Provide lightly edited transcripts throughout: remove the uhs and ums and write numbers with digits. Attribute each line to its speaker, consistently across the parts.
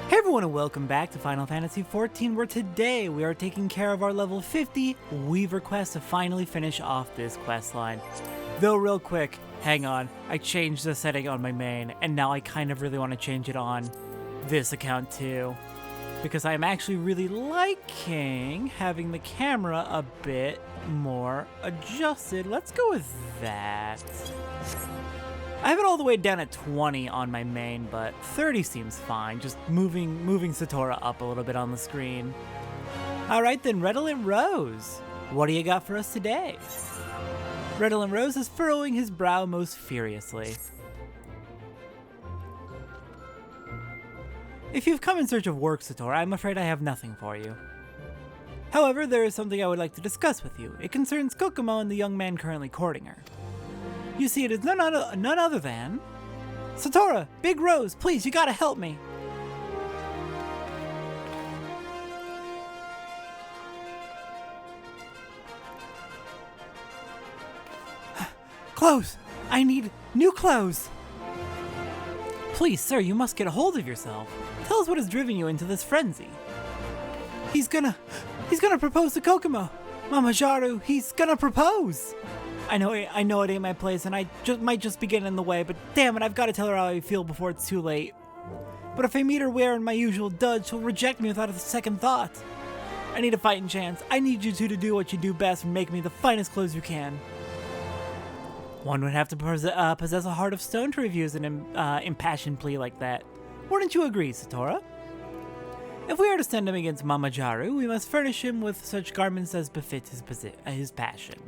Speaker 1: Hey everyone and welcome back to Final Fantasy XIV, where today we are taking care of our level 50 Weaver quest to finally finish off this quest line. Though real quick, hang on, I changed the setting on my main, and now I kind of really want to change it on this account too. Because I'm actually really liking having the camera a bit more adjusted. Let's go with that. I have it all the way down at 20 on my main, but 30 seems fine. Just moving Satora up a little bit on the screen. Alright then, Redolent Rose. What do you got for us today? Redolent Rose is furrowing his brow most furiously. If you've come in search of work, Satora, I'm afraid I have nothing for you. However, there is something I would like to discuss with you. It concerns Kokomo and the young man currently courting her. You see, it is none other than... Satora! Big Rose! Please, you gotta help me! Clothes! I need new clothes! Please, sir, you must get a hold of yourself. Tell us what has driven you into this frenzy. He's gonna propose to Kokomo! Mama Jaru, he's gonna propose! I know it ain't my place, and I might just be getting in the way, but damn it, I've got to tell her how I feel before it's too late. But if I meet her wearing my usual duds, she'll reject me without a second thought. I need a fighting chance. I need you two to do what you do best and make me the finest clothes you can. One would have to possess a heart of stone to refuse an impassioned plea like that. Wouldn't you agree, Satora? If we are to stand him against Mama Jaru, we must furnish him with such garments as befit his passion.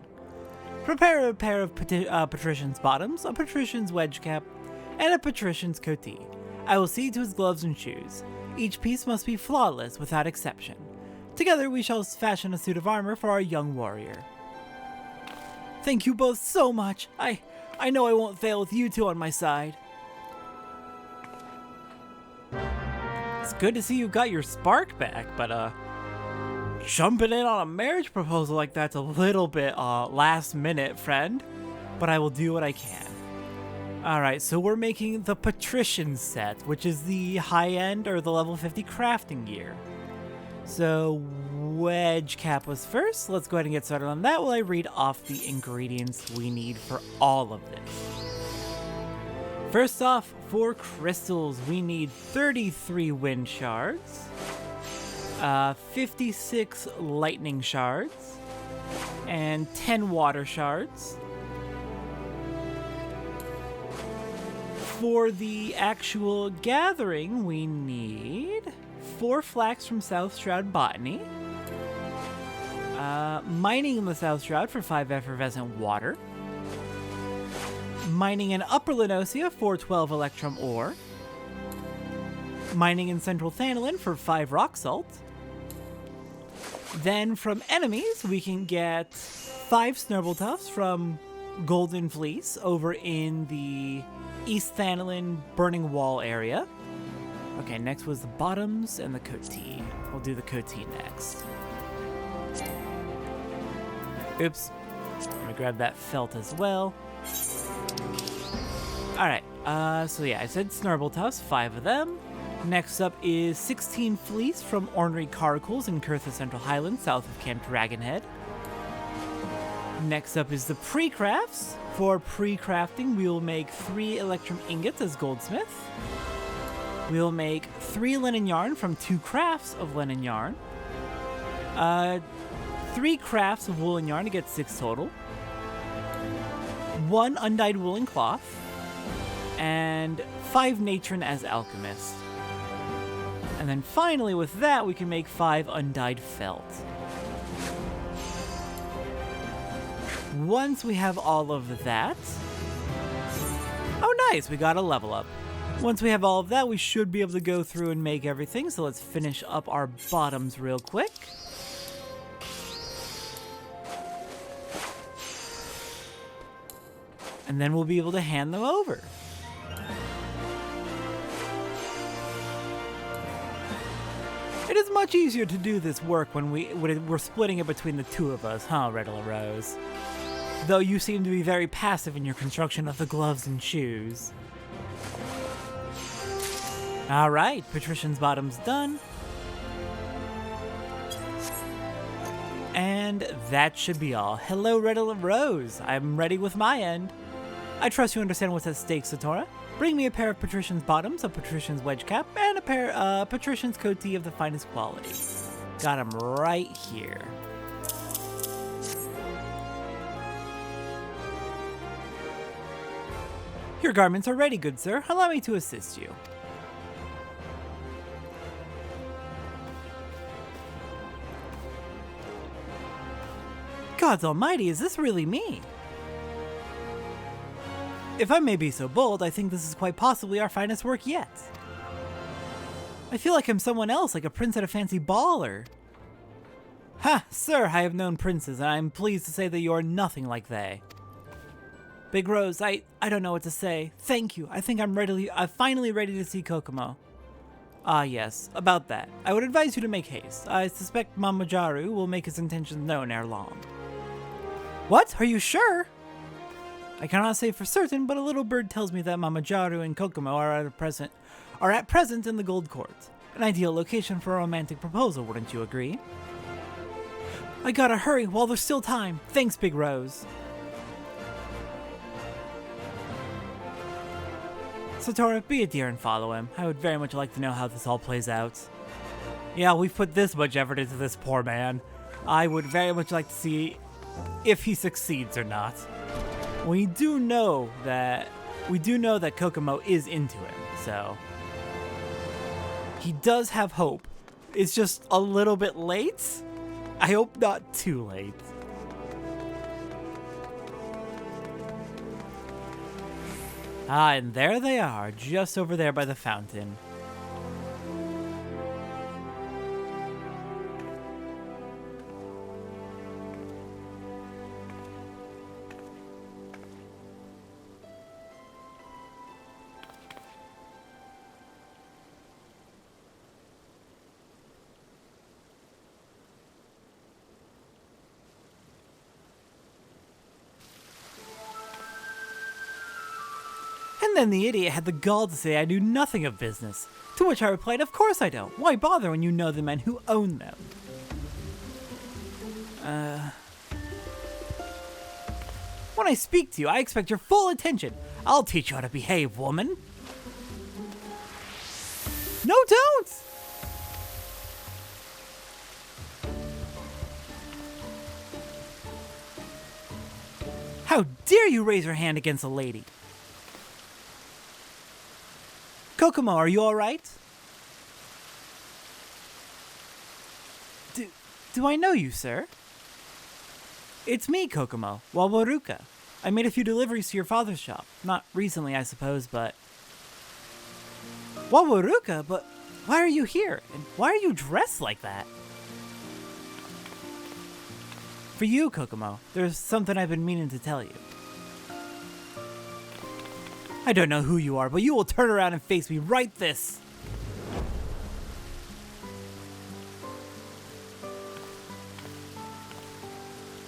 Speaker 1: Prepare a pair of patrician's bottoms, a patrician's wedge cap, and a patrician's coatee. I will see to his gloves and shoes. Each piece must be flawless, without exception. Together we shall fashion a suit of armor for our young warrior. Thank you both so much. I know I won't fail with you two on my side. It's good to see you got your spark back, but jumping in on a marriage proposal like that's a little bit last minute, friend, but I will do what I can. Alright, so we're making the patrician set, which is the high-end or the level 50 crafting gear. So wedge cap was first. Let's go ahead and get started on that while I read off the ingredients we need for all of this. First off, for crystals, we need 33 wind shards, 56 lightning shards, and 10 water shards. For the actual gathering, we need 4 flax from South Shroud Botany, mining in the South Shroud for 5 effervescent water, mining in Upper Lenosia for 12 electrum ore, mining in Central Thanalin for 5 rock salt. Then from enemies, we can get 5 Snurble Tufts from Golden Fleece over in the East Thanalin Burning Wall area. Okay, next was the bottoms and the coatee. We'll do the coatee next. Oops. Let me grab that felt as well. Alright, so yeah, I said Snurble Tufts, 5 of them. Next up is 16 fleece from Ornery Caracals in Kurtha Central Highlands, south of Camp Dragonhead. Next up is the pre-crafts. For pre-crafting, we will make 3 electrum ingots as goldsmith. We will make 3 linen yarn from 2 crafts of linen yarn. 3 crafts of woolen yarn to get 6 total. 1 undyed woolen cloth. And 5 natron as alchemist. And then finally with that, we can make 5 undyed felt. Once we have all of that... Oh nice, we got a level up. Once we have all of that, we should be able to go through and make everything, so let's finish up our bottoms real quick. And then we'll be able to hand them over. It is much easier to do this work when we're splitting it between the two of us, huh, Redolent Rose? Though you seem to be very passive in your construction of the gloves and shoes. Alright, Patrician's Bottom's done. And that should be all. Hello, Red Rose. I'm ready with my end. I trust you understand what's at stake, Satora. Bring me a pair of Patrician's Bottoms, a Patrician's Wedge Cap, and a pair of Patrician's Coatee of the finest quality. Got them right here. Your garments are ready, good sir. Allow me to assist you. Gods almighty, is this really me? If I may be so bold, I think this is quite possibly our finest work yet. I feel like I'm someone else, like a prince at a fancy ball or... Ha, sir, I have known princes, and I am pleased to say that you are nothing like they. Big Rose, I don't know what to say. Thank you. I think I'm finally ready to see Kokomo. Ah, yes, about that. I would advise you to make haste. I suspect Mamajaru will make his intentions known ere long. What? Are you sure? I cannot say for certain, but a little bird tells me that Mamajaru and Kokomo are at present in the Gold Court. An ideal location for a romantic proposal, wouldn't you agree? I gotta hurry while there's still time. Thanks, Big Rose. Satora, be a dear and follow him. I would very much like to know how this all plays out. Yeah, we've put this much effort into this poor man. I would very much like to see if he succeeds or not. We do know that Kokomo is into him, so he does have hope. It's just a little bit late. I hope not too late. Ah, and there they are, just over there by the fountain. And then the idiot had the gall to say I knew nothing of business. To which I replied, of course I don't. Why bother when you know the men who own them? When I speak to you, I expect your full attention. I'll teach you how to behave, woman. No, don't! How dare you raise your hand against a lady? Kokomo, are you alright? Do I know you, sir? It's me, Kokomo, Wawarukka. I made a few deliveries to your father's shop. Not recently, I suppose, but... Wawarukka? But why are you here? And why are you dressed like that? For you, Kokomo, there's something I've been meaning to tell you. I don't know who you are, but you will turn around and face me right this.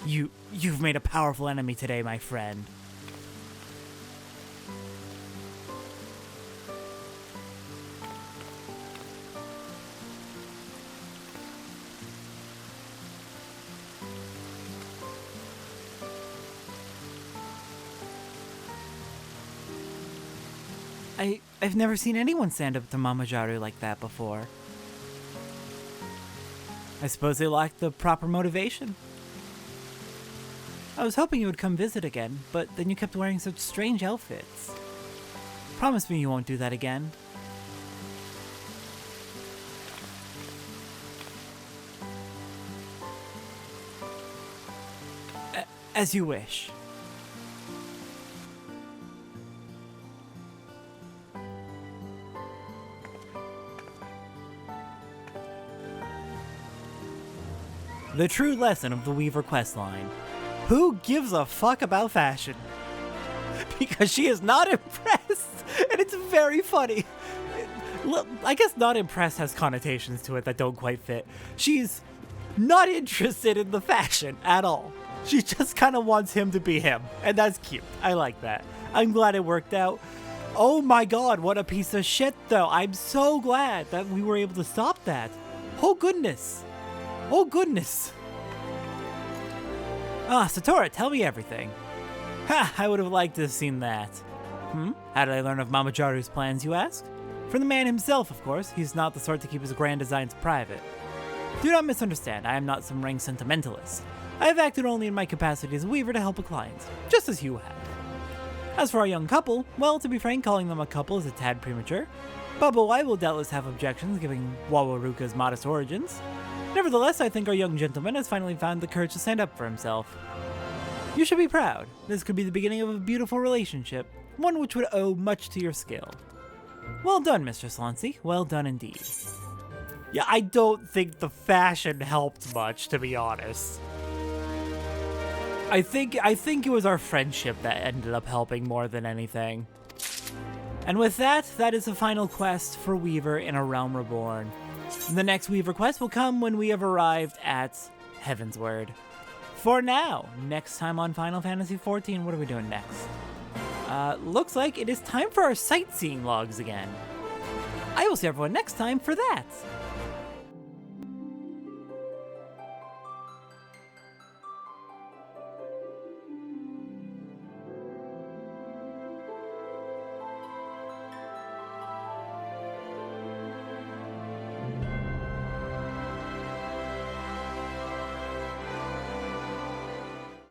Speaker 1: You've made a powerful enemy today, my friend. I've never seen anyone stand up to Mamajaru like that before. I suppose they lacked the proper motivation. I was hoping you would come visit again, but then you kept wearing such strange outfits. Promise me you won't do that again. As you wish. The true lesson of the Weaver questline. Who gives a fuck about fashion? Because she is not impressed, and it's very funny. I guess not impressed has connotations to it that don't quite fit. She's not interested in the fashion at all. She just kind of wants him to be him, and that's cute. I like that. I'm glad it worked out. Oh my god, what a piece of shit, though. I'm so glad that we were able to stop that. Oh goodness. Oh goodness. Ah, Satora, tell me everything. Ha, I would have liked to have seen that. How did I learn of Mamajaru's plans, you ask? From the man himself, of course. He's not the sort to keep his grand designs private. Do not misunderstand, I am not some rank sentimentalist. I have acted only in my capacity as a weaver to help a client, just as you have. As for our young couple, well, to be frank, calling them a couple is a tad premature. Bubble I will doubtless have objections, given Wawarukka's modest origins. Nevertheless, I think our young gentleman has finally found the courage to stand up for himself. You should be proud. This could be the beginning of a beautiful relationship, one which would owe much to your skill. Well done, Mr. Swansea. Well done indeed. Yeah, I don't think the fashion helped much, to be honest. I think it was our friendship that ended up helping more than anything. And with that, that is the final quest for Weaver in A Realm Reborn. The next Weaver quest will come when we have arrived at Heavensward. For now, next time on Final Fantasy XIV, what are we doing next? Looks like it is time for our sightseeing logs again. I will see everyone next time for that.